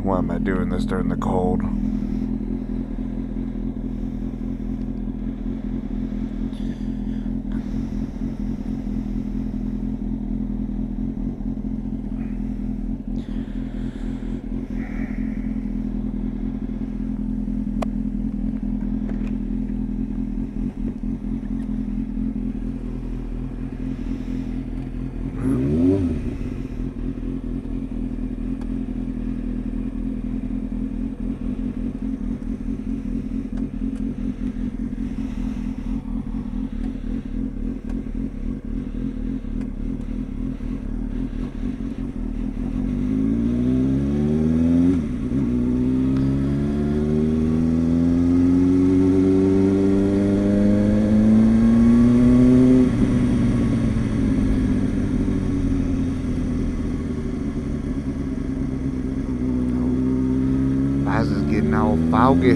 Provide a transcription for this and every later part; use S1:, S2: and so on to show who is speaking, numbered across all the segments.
S1: Why am I doing this during the cold? Eyes is getting all foggy.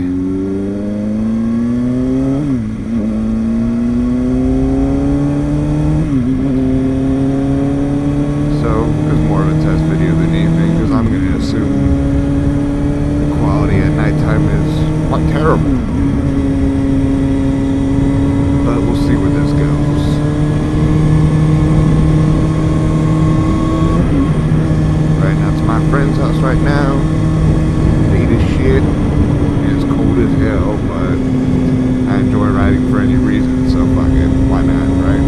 S1: So, it's more of a test video than anything, because I'm going to assume the quality at nighttime is quite terrible. But we'll see where this goes. Right now, it's my friend's house right now. As shit, it's cold as hell, but I enjoy riding for any reason, so fuck it, why not, right?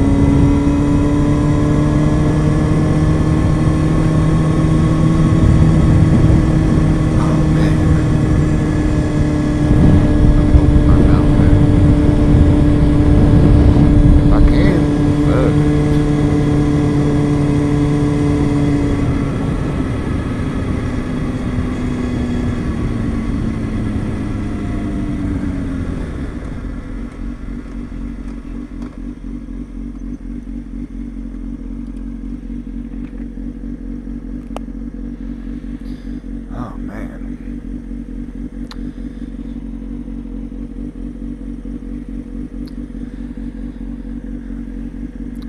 S1: Oh man.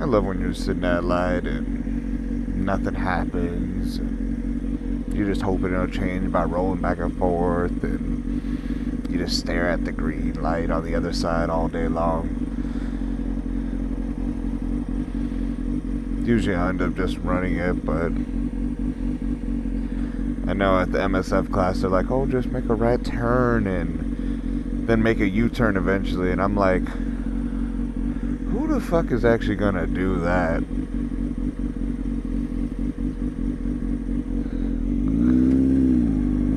S1: I love when you're sitting at a light and nothing happens. You're just hoping it'll change by rolling back and forth, and you just stare at the green light on the other side all day long. Usually I end up just running it, but I know at the MSF class they're like, oh, just make a right turn and then make a U-turn eventually, and I'm like, who the fuck is actually gonna do that?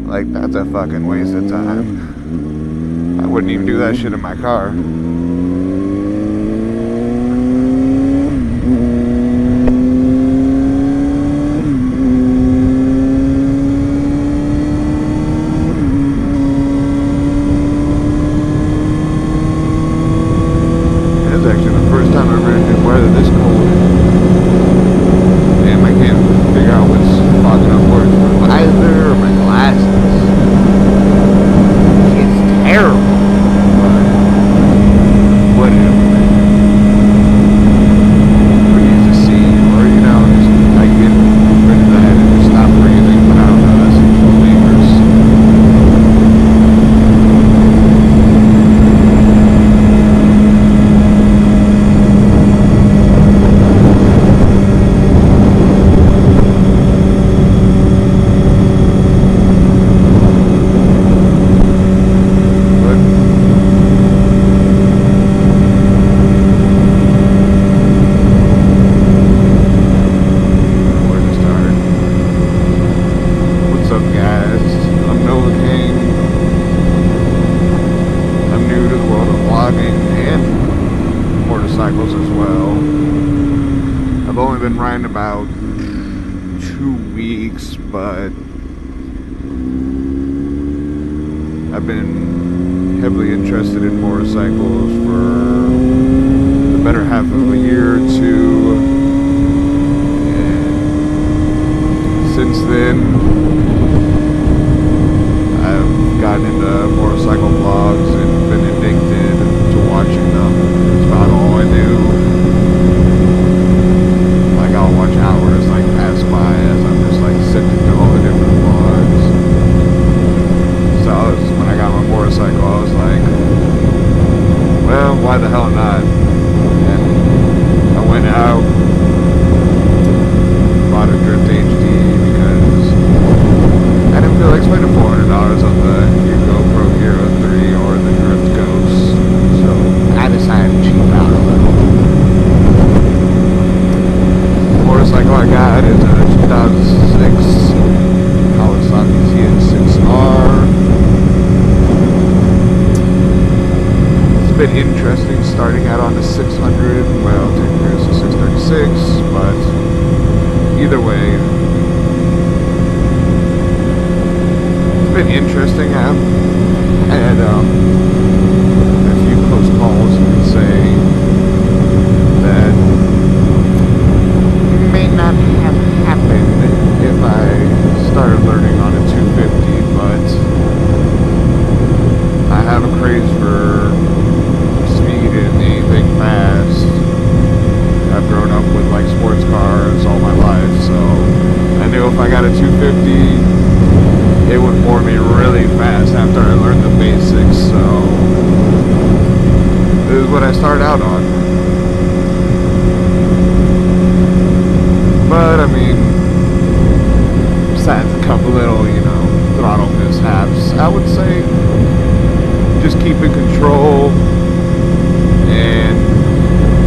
S1: Like, that's a fucking waste of time. I wouldn't even do that shit in my car. Motorcycles as well. I've only been riding about 2 weeks, but I've been heavily interested in motorcycles for the better half of a year or two, and since then I've gotten into motorcycle vlogs and been addicted to watching them. It's about all I do. Like, I'll watch hours like pass by as I'm just like sifting through all the different vlogs. I got is a 2006 Kawasaki ZX6R. It's been interesting starting out on the 600, well, technically it's a 636, but either way, it's been interesting. I've had a few close calls, you could say, that may not have happened if I started learning on a 250, but I have a craze for speed and anything fast. I've grown up with like sports cars all my life, so I knew if I got a 250, it would bore me really fast after I learned the basics, so this is what I started out on. But I mean, besides a couple little, throttle mishaps, I would say just keep in control, and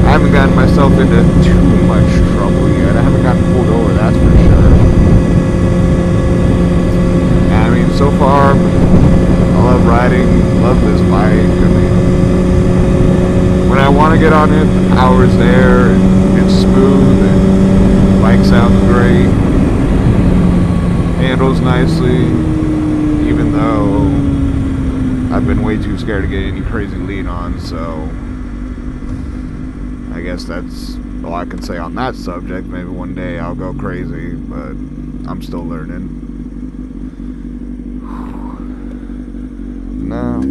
S1: I haven't gotten myself into too much trouble yet. I haven't gotten pulled over, that's for sure. And I mean, so far, I love riding, love this bike. I mean, when I want to get on it, the power's there, and it's smooth, and the bike sounds great, handles nicely, even though I've been way too scared to get any crazy lean on, so I guess that's all I can say on that subject. Maybe one day I'll go crazy, but I'm still learning. No.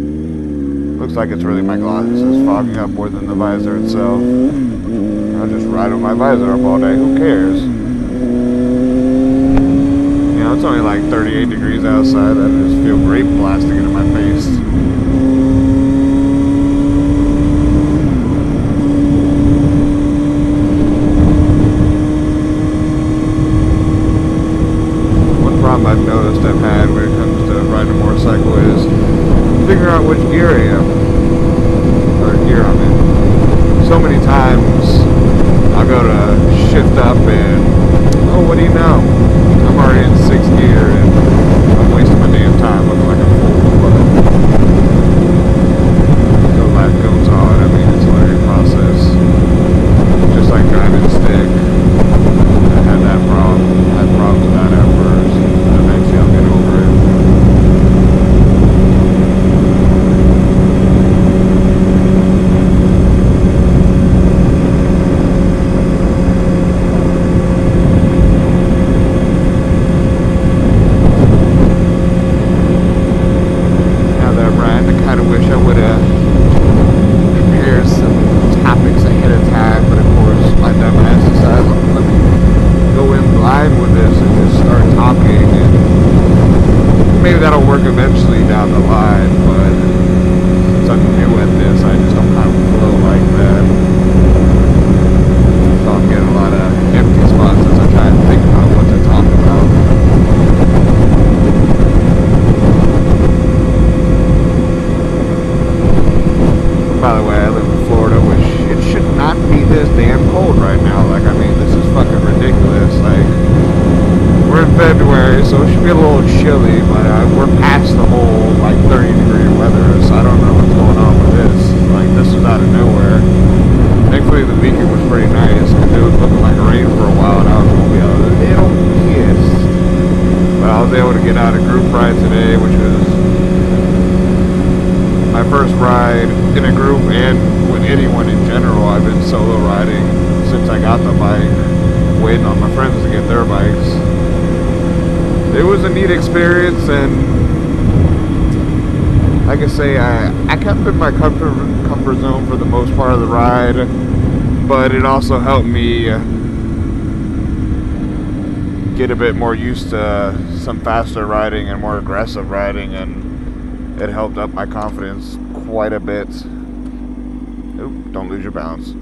S1: Looks like it's really my glasses fogging up more than the visor itself. I'll just ride with my visor up all day. Who cares? It's only like 38 degrees outside. I just feel great blasting into my face. One problem I've noticed I've had when it comes to riding a motorcycle is figuring out which gear I am, or gear I'm in. So many times I'll go to shift up and, oh, what do you know? I'm already in 6th gear and I'm wasting my damn time looking like a fool, but so life goes on. I mean, it's a learning process. Just like driving stick. I had that problem. I had problems with that at first. Eventually I'll get over it. That'll work eventually down the line, but since I'm new at this, I just don't kind of flow like that. So I'm getting a lot of empty spots as I try to think about what to talk about. By the way, I live in Florida, which it should not be this damn cold right now. Like, I mean, this is fucking ridiculous. Like, we're in February, so it should be a little chilly, but we're past the whole, like, 30-degree weather, so I don't know what's going on with this. Like, this was out of nowhere. Thankfully, the weekend was pretty nice, because it was looking like rain for a while, and I was going to be a little pissed. But I was able to get out a group ride today, which was my first ride in a group, and with anyone in general. I've been solo riding since I got the bike, waiting on my friends to get their bikes. It was a neat experience, and like I say, I kept in my comfort zone for the most part of the ride, but it also helped me get a bit more used to some faster riding and more aggressive riding, and it helped up my confidence quite a bit. Oop, don't lose your balance.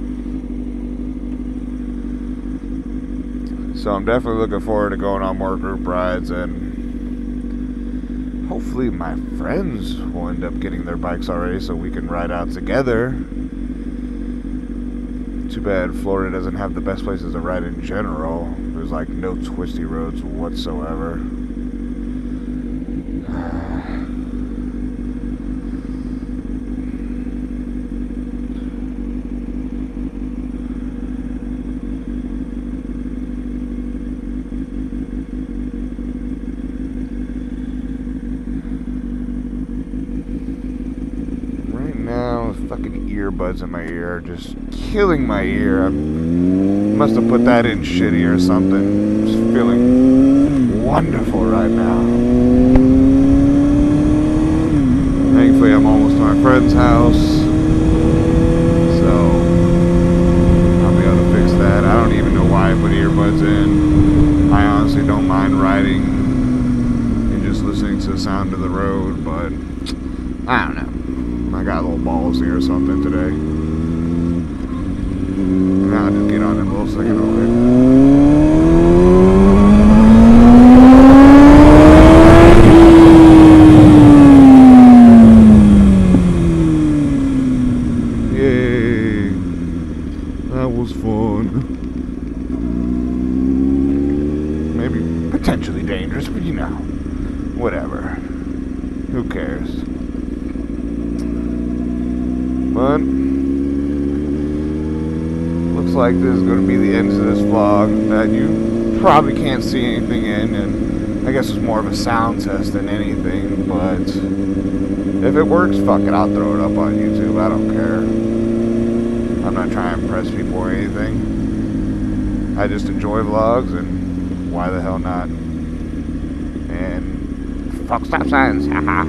S1: So I'm definitely looking forward to going on more group rides, and hopefully my friends will end up getting their bikes already so we can ride out together to Too bad Florida doesn't have the best places to ride in general. There's like no twisty roads whatsoever. Fucking earbuds in my ear are just killing my ear. I must have put that in shitty or something. Just feeling wonderful right now. Thankfully, I'm almost to my friend's house, so I'll be able to fix that. I don't even know why I put earbuds in. I honestly don't mind riding and just listening to the sound of the road, but I don't know. I got a little ballsy or something today. And I'll just get on in a little second over it. Yay. That was fun. Maybe potentially dangerous, but you know. Whatever. Who cares? But looks like this is going to be the end of this vlog that you probably can't see anything in, and I guess it's more of a sound test than anything, but if it works, fuck it, I'll throw it up on YouTube. I don't care. I'm not trying to impress people or anything. I just enjoy vlogs, and why the hell not? And fuck stop signs, haha.